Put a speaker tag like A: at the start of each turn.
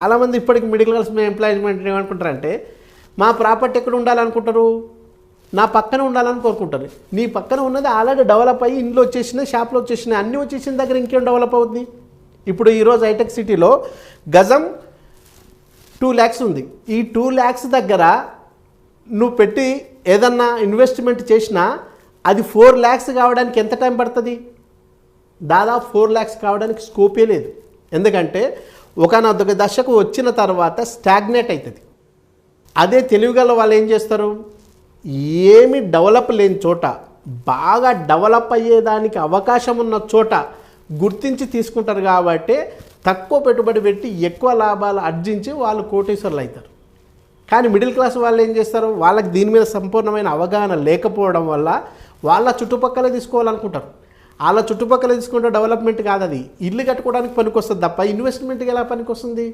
A: చాలామంది ఇప్పటికి middle class employment ఏమనుకుంటారంటే మా ప్రాపర్టీ ఎక్కడ ఉండాలనుకుంటారు, నా పక్కన ఉండాలని కోరుకుంటారు. నీ పక్కన ఉన్నది ఆల్రెడీ డెవలప్ అయ్యి ఇంట్లో వచ్చేసినాయి, షాప్లో వచ్చేసినాయి, అన్నీ వచ్చేసిన దగ్గర ఇంకేం డెవలప్ అవుతుంది. ఇప్పుడు ఈరోజు హైటెక్ సిటీలో గజం 2 lakhs ఉంది. ఈ 2 lakhs దగ్గర నువ్వు పెట్టి ఏదన్నా ఇన్వెస్ట్మెంట్ చేసినా అది 4 lakhs కావడానికి ఎంత టైం పడుతుంది? దాదాపు 4 lakhs కావడానికి స్కోపే లేదు. ఎందుకంటే ఒకనొక దశకు వచ్చిన తర్వాత స్టాగ్నేట్ అవుతుంది. అదే తెలివిగల వాళ్ళు ఏం చేస్తారు, ఏమి డెవలప్ లేని చోట, బాగా డెవలప్ అయ్యేదానికి అవకాశం ఉన్న చోట గుర్తించి తీసుకుంటారు. కాబట్టి తక్కువ పెట్టుబడి పెట్టి ఎక్కువ లాభాలు ఆర్జించి వాళ్ళు కోటీశ్వరులు అవుతారు. కానీ మిడిల్ క్లాస్ వాళ్ళు ఏం చేస్తారు, వాళ్ళకి దీని మీద సంపూర్ణమైన అవగాహన లేకపోవడం వల్ల వాళ్ళ చుట్టుపక్కల తీసుకోవాలనుకుంటారు. వాళ్ళ చుట్టుపక్కల తీసుకుంటే డెవలప్మెంట్ కాదు, అది ఇల్లు కట్టుకోవడానికి పనికి వస్తుంది తప్ప ఇన్వెస్ట్మెంట్కి ఎలా పనికి వస్తుంది?